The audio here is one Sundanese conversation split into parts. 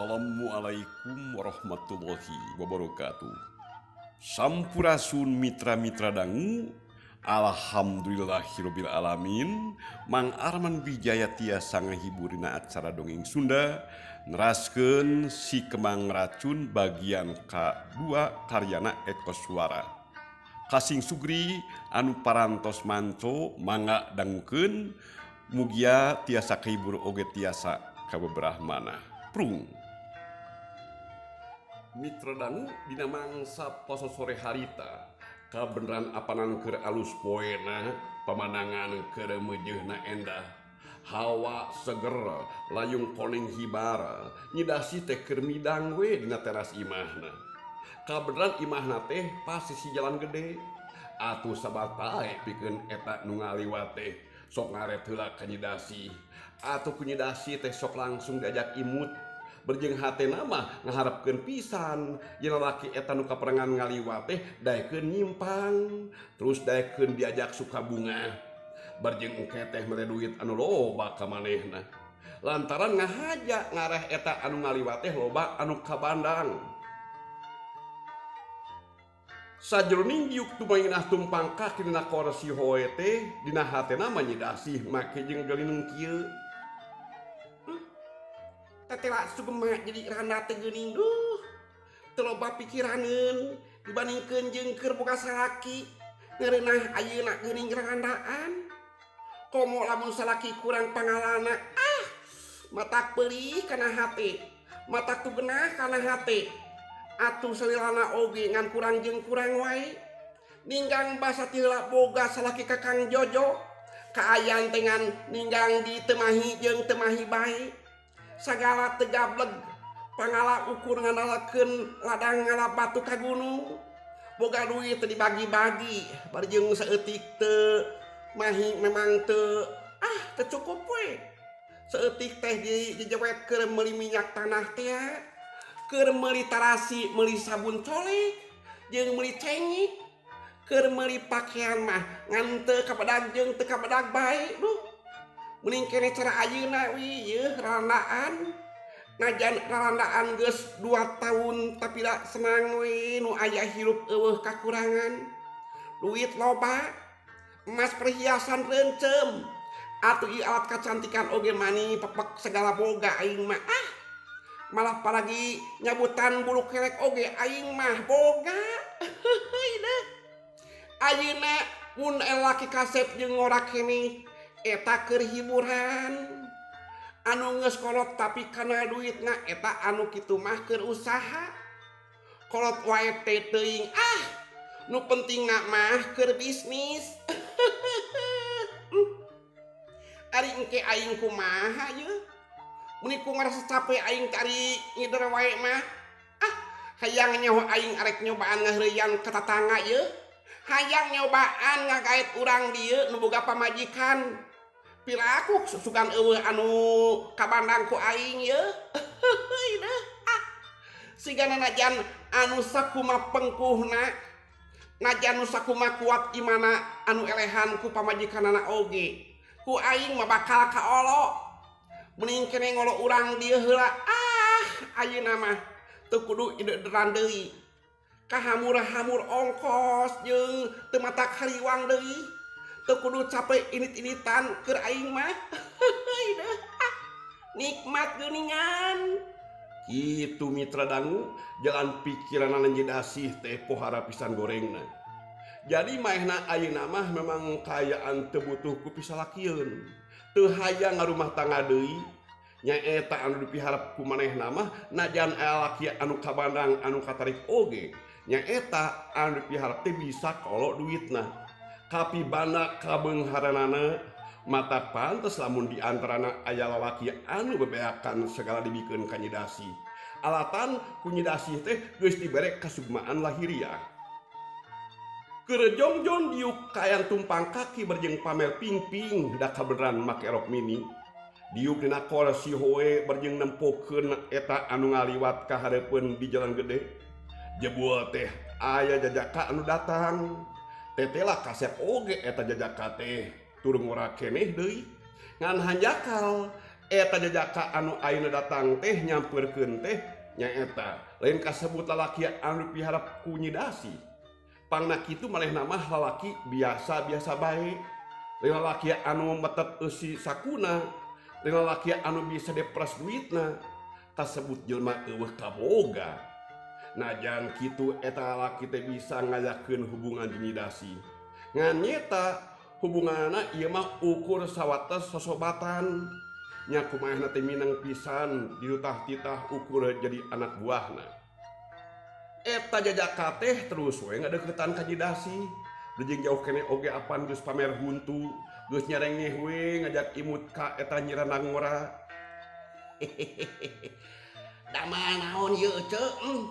Assalamualaikum warahmatullahi wabarakatuh. Sampurasun mitra-mitra dangu. Alhamdulillahirabbil alamin. Mang Arman Wijaya tiasa ngahiburina acara dongeng Sunda neraskeun si Kemang Racun bagian K2 karyana Eko Suara. Kasing Sugri anu parantos manco mangga dangukeun mugia tiasa kahibur oge tiasa kabebrahmana. Prung. Mitra dangu dina mangsa poso sore harita kabeneran apanan keur alus poena pamandangan keur meujeuhna endah hawa seger layung koning hibara nyidasi teh keur midang we dina teras imahna kabeneran imahna teh pas sisi jalan gede atuh sabatae pikeun eta nu ngaliwat teh sok ngaret heula ka nyidasi atuh ku nyidasi teh sok langsung diajak imut berjeng hatena mah ngaharepkeun pisan yen lalaki eta nu kaperangan ngaliwat teh daekeun nyimpang terus daekeun diajak suka bunga berjeng engke teh mere duit anu loba ka manehna lantaran ngahaja ngareh eta anu ngaliwat teh loba anu kabandang sajroning diuk tumainah tumpang kaki dina kursi hoe teh dina hatena mah nyidasih make jeung geuninung kieu tetela sugema jadi randa teh geuning duh teu loba pikiraneun dibandingkeun jeung keur boga salaki ngeureunah ayeuna geuning randaan komo lamun salaki kurang pangalana matak peulih kana hate matak tugenah kana hate atuh salilana oge ngan kurang jeung kurang wae ninggang basa tila boga salaki kakang Jojo kaayan tengan ninggang di temahi jeung temahi bae sagala tegableg pangala ukur nganalakeun ladang ngala batu ka gunung boga duit teu dibagi-bagi barjeng saeutik teu mahi memang teu teu cukup we saeutik teh dijewet keur meuli minyak tanah teh keur meuli tarasi meuli sabun colek jeung meuli cengik keur meuli pakaian mah ngan teu kabadag jeung teu kabadag bae duh mending kene cara ayeuna wi yeuh rarandaan najan rarandaan geus 2 tahun tapi da senang we nu aya hirup eueuh kakurangan duit loba emas perhiasan reuncem atuh ieu alat kacantikan oge mani pepek segala boga aing mah malah palagi nyabutan bulu kelek oge aing mah boga ayeuna mun elaki kasep jeung ngora keneh eta keur hiburan anu geus kolot tapi kana duitna eta anu kitu mah keur usaha kolot wae teh teuing nu pentingna mah keur bisnis ari engke aing kumaha yeuh mun ku ngarasa capek aing cari ngider wae mah hayang nyaho aing arek nyobaan ngahreuyan ka tatangga yeuh hayang nyobaan ngagaet urang dieu nu boga pamajikan pilaku sugan eueuh anu kabandang ku aing yeuh sigana najan anu sakuma pengkuhna najan anu sakuma kuat imana anu elehan ku pamajikanana oge ku aing mah bakal kaolo mending kene ngolo urang dieu heula ayeuna mah teu kudu ideuderan deui kahamur-hamur ongkos jeung teu matak hariwang deui teu kudu capek init-initan keur aing mah nikmat geuningan kitu mitra dangu jalan pikiranna nyidasih teh pohara pisan gorengna jadi maehna ayeuna mah memang kaayaan teu butuh ku pisalakieun teu hayang ngarumah tangga deui nyaeta anu dipiharep ku manehna mah najan aya laki anu kabandang anu katarik oge nyaeta anu dipiharep teh bisa kolot duitna kapibana kabeungharanana mata pantes lamun diantarana aya lalaki anu bebeakan segala dibikeun ka nyidasi alatan ku nyidasi teh geus dibere kasugmaan lahiriah keur jongjon diuk kaayang tumpang kaki berjeng pamer pingping da kabeneran make rok mini diuk dina kursi hoe berjeng nempokeun eta anu ngaliwat ka hareupeun di jalan gede jebul teh aya jajaka anu datang tetela kasep oge eta jajaka teh turung ora keneh deui ngan hanjakal eta jajaka anu ayeuna datang teh nyamperkeun teh nyaeta lain kasebut lalaki anu piharap ku Nyi Dasi. Pangna kitu malehna mah lalaki biasa-biasa bae. Lain lalaki anu metet eusi sakuna, lain lalaki anu bisa depres duitna, kasebut jelema eueuh kaboga. Najan kitu eta lalaki teh bisa ngajakeun hubungan di Nyi Dasi. Ngan nyeta hubunganna ieu mah ukur sawates sosobatan. Nya kumaha teh minang pisan ditah-titah ukur jadi anak buahna. Eta jajaka teh terus we ngadeukeutan ka Nyi Dasi. Beujing jauh kene oge apan geus pamer huntu, geus nyarengeh we ngajak imut ka eta Nyi Randang Ngora. Da mah naon ieu ceu?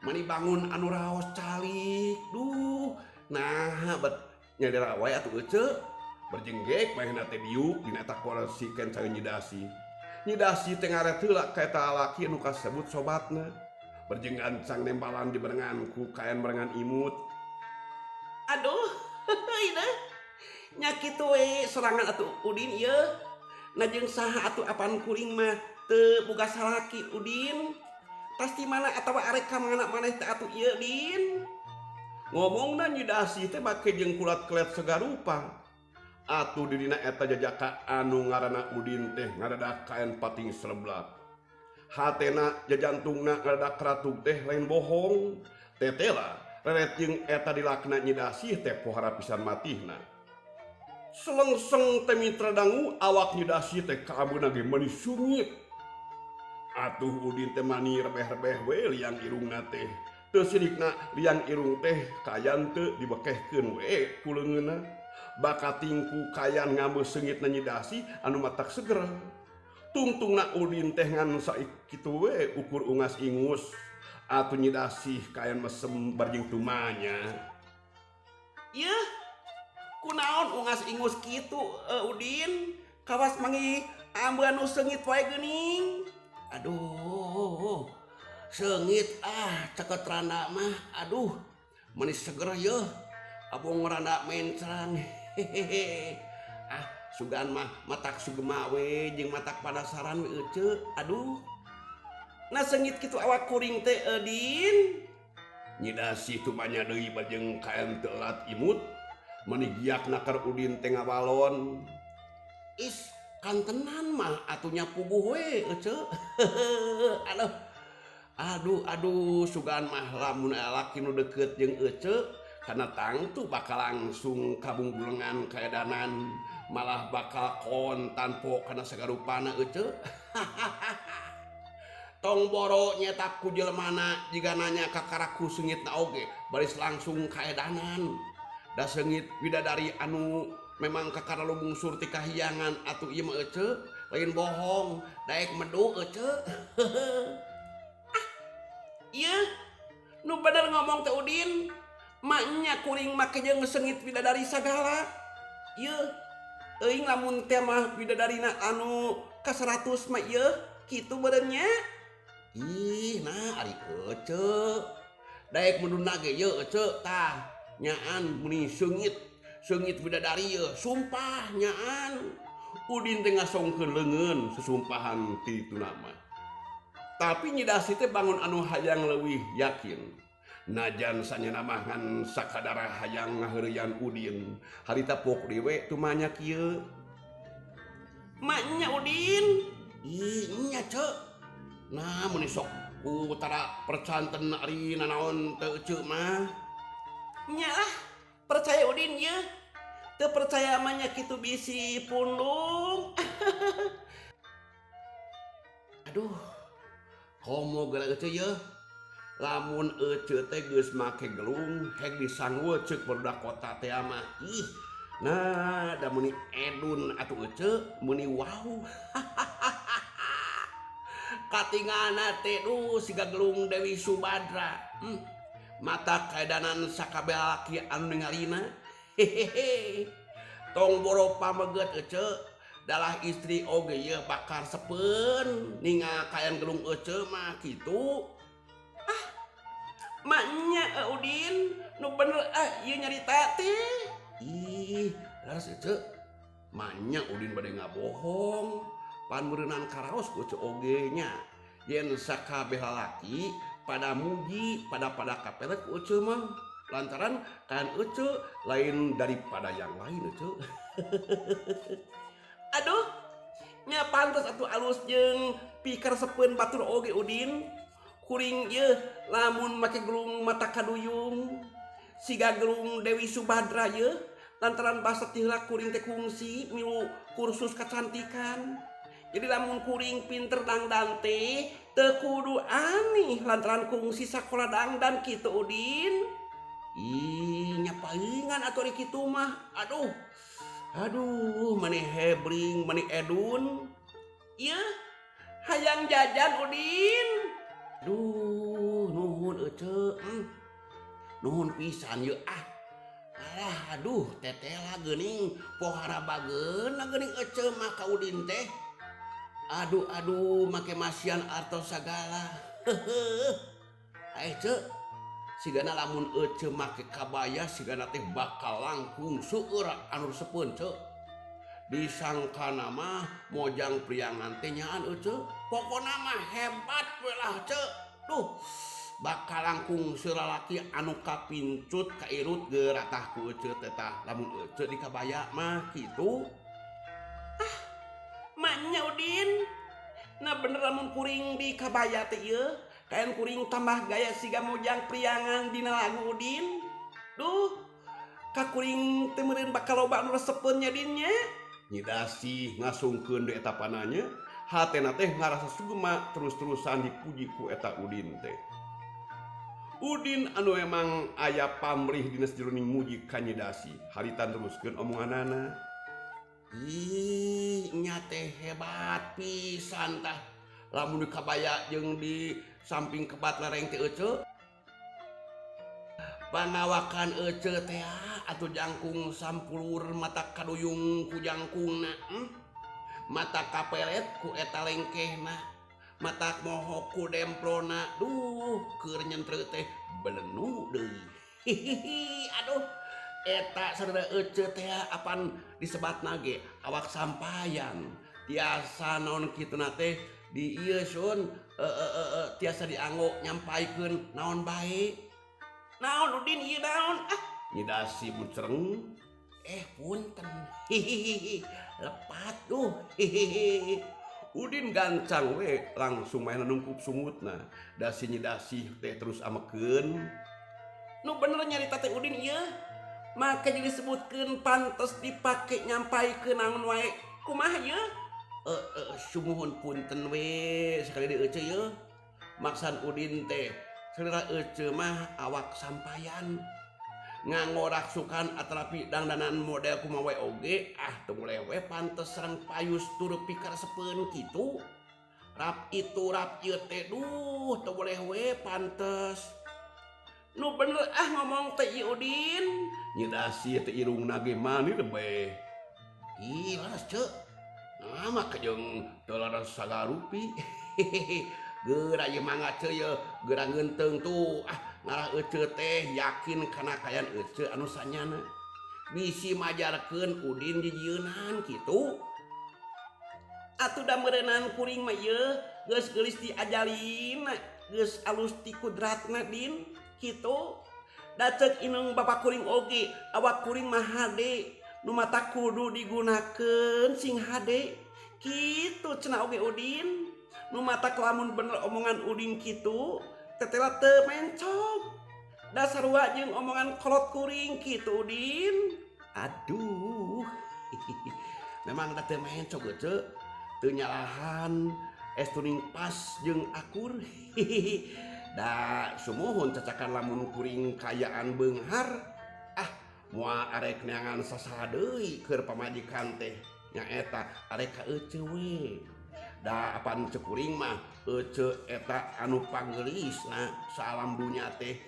Mani bangun anu raos calik. Duh, nah bet nyadera wae atuh ceu. Berjenggek mahena teh biuk dina eta koresikeun ka Nyi Dasi. Nyi Dasi teh ngaret heula ka eta lalaki anu kasebut sobatna. Berjenggan sang nempalan di barengan ku kaen barengan imut. Aduh, ida nya kitu we serangan atuh Udin ieu. Najeng saha atuh apan kuring mah teu boga salaki Udin. Pasti mana atawa arek ka mangana maneh teh atuh ieu Din. Ngomongna Nyi Dasi teh make jeung kulat-kelet segarupa. Atuh di dina eta jajaka anu ngaranna Udin teh ngadadak kaen pating sreblak. Hatena jajantungna ngadadak ratug teh lain bohong. Tetela reret jeung eta dilakna Nyi Dasi teh pohara pisan matihna. Selengseng teh mitra dangu awak Nyi Dasi teh kaabeuna ge meuni sungit. Atuh Udin teh mani rebeh-rebeh we liang irungna teh. Teu sidikna liang irung teh kayan teu dibekehkeun we ku leungeunna. Bakatingku kayan ngambeus seungitna Nyi Dasi anu matak seger. Tungtungna Udin teh ngan sakitu we ukur ungas ingus. Atuh Nyi Dasi kayan mesem barjing tumanya. Yeuh, kunaon ungas ingus kitu Udin? Kawas mangi ambu anu seungit wae geuning. Aduh, seungit ceket randa mah. Aduh, manis seger yeuh. Abong randa mencrang. Hehehe. Sugan mah matak sugema we jeung matak padasaran we ece. Aduh. Nah seungit kitu awak kuring teh Din. Nyi Dasi tu banyak deui bajeng kaen teu elat imut. Meuni giakna keur Udin teh ngawalon. Is kantenan mah atunya puguh we ece. Aduh sugan mah lamun laki nu deukeut jeung ece kana tangtu bakal langsung kabunggulengan kaedanan malah bakal kontanpo kana sagarupana ece. Tong boro nyetak ku jelmana jiga nanya ka karaku seungitna oge baris langsung kaedanan. Da seungit widadari anu memang kakara lubung surti kahiyangan atuh ieu mah ece lain bohong daek medu ece. Ieu nu bener ngomong teh Udin. Maknya kuring make jeung seungit widadari sagala. Ieu teuing lamun teh mah widadarina anu ka 100 mah ieu kitu beureunya. Ih, nah ari ece. Daek munduna ge ieu ece tah nyaan muni seungit widadari ieu sumpah nyaan. Udin teh ngasongkeun leungeun sesumpahan kituna mah. Tapi Nyi Dasi teh bangun anu hayang leuwih yakin. Najan sanyana mah ngan sakadara hayang ngaheureuyan Udin. Harita pok dewe tu manya kieu. Maknya Udin. Ih, nya ceu. Nah, mun sok utara percanten ari nanaon teu ceu mah. Nya lah, percaya Udin ye. Teu percaya mah nya kitu bisi pundung. Aduh. Komo geura ece ye. Lamun ece teh geus make gelung heg disangweu ceuk barudak kota teh mah. Ih. Nah, da muni edun atuh ece muni wow. Katingana teh duh siga gelung Dewi Subadra. Mata kaedanan sakabeh lalaki anu ningalina. Hehehe. Tong boro pameget ece dalah istri oge ye bakar sepen ningal kayan gelung ece mah kitu. Maknya Udin nu bener ieu nyarita teh. Ih, laras ece. Maknya Udin bade ngabohong. pan merenang karaos ku oge nya yen sakabeh lalaki pada muji pada kapelet ku mah lantaran kan lain daripada yang lain aduh nya pantes atuh alus jeung pikir sepeun batur oge Udin kuring ye lamun make gelung mata kaduyung siga gelung Dewi Subadra ye lantaran basa tihla kuring teh kungsi milu kursus kecantikan jadi lamun kuring pinter dangdan teh teu kudu aneh lantaran kungsi sakola dangdan kitu Udin ih nya palingan atuh ari kitu mah aduh maneh hebring maneh edun ieu hayang jajan Udin aduh nuhun nuhun pisan ye aduh tetela geuning pohara bageuna geuning mah ka Udin teh aduh make masian artos sagala sigana lamun make kabaya sigana teh bakal langkung seueur anu sepeun disangkana mah mojang priangan teh nyaan pokona mah hebat we lah bakal langkung selalaki anu kapincut kairut geratah ku tetah lamun di kabaya mah kitu maknya Udin nah bener lamun kuring di kabaya teh ieu kain kuring tambah gaya siga mojang priangan dina lagu Udin duh ka kuring teh meureun bakal loba anu resepeun nya dinnya nyidasi ngasungkeun di eta pananya hatena teh ngarasa sugema terus-terusan dipuji ku eta Udin teh Udin anu emang aya pamrih dina jroning muji ka nyidasi harita teruskeun omonganana ih nya teh hebat pisan tah lamun di kabaya jeung di samping kebat lereng teh pangawakan teh atuh jangkung sampulur mata kaduyung ku jangkungna mata kapelet ku eta lengkehna mata moho ku demplona duh keur nyentreu teh belenu deui aduh eta saudara teh apan disebatna ge awak sampayan tiasa naon kituna teh di ieu sun tiasa dianggo nyampaikeun naon bae naon Udin ieu naon nyidasi bucereng punten lepat duh Udin gancang we langsung main nungkup sungutna dasi nyidasi teh terus amekeun nu bener nyarita teh Udin ieu maka jadi disebutkeun pantes dipake nyampaikeun naon wae kumaha ieu sumuhun punten we sekali di ye maksan Udin teh selera mah awak sampayan nganggo raksukan atrapi dangdanan model kumaha we oge teu lewe pantes sareng payus tur pikir sepeun kitu rap itu rap ieu teh duh teu boleh we pantes nu bener ngomong teh ieu Udin nyidasi teh irungna ge mani teh ih laras maka jeung teu laras sagarupi geura ieu mangga ieu geura ngeunteung tuh ngarah teh yakin kana kayan anu sanyana bisi majarkeun Udin dijieunnan kitu atuh da meureunnan kuring mah ieu geus geulis diajalin geus alus ti kudratna Din kitu da ceuk inung bapak kuring oge awak kuring mah hade nu mata kudu digunakeun sing hade kitu cenah oge Udin nu mata kelamun bener omongan Udin kitu tetela teu mencog da sarua jeung omongan kolot kuring kitu Udin aduh memang da teu mencog teu nyalahan estuning pas jeung akur da sumuhun cacakan lamun kuring kayaan beunghar moal arek neangan sasaha deui keur pamajikan teh nyaeta arek ka we da apan ceuk kuring mah eta anu panggelisna salam dunya teh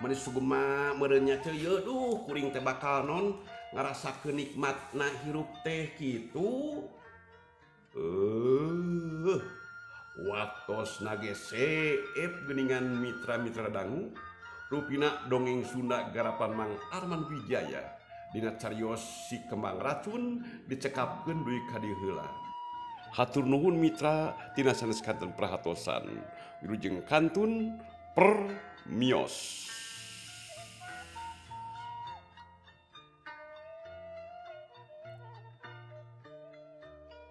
manis sugema meureun nya teh ye duh kuring teh bakal non ngarasakeun nikmatna hirup teh kitu waktos nage seep geuningan mitra-mitra dangu rupina dongeng Sunda garapan Mang Arman Wijaya dina carios si kembang racun dicekapkeun duwi ka dieu heula. Hatur nuhun mitra tina sanes kanten prahatosan wilujeng kantun per mios.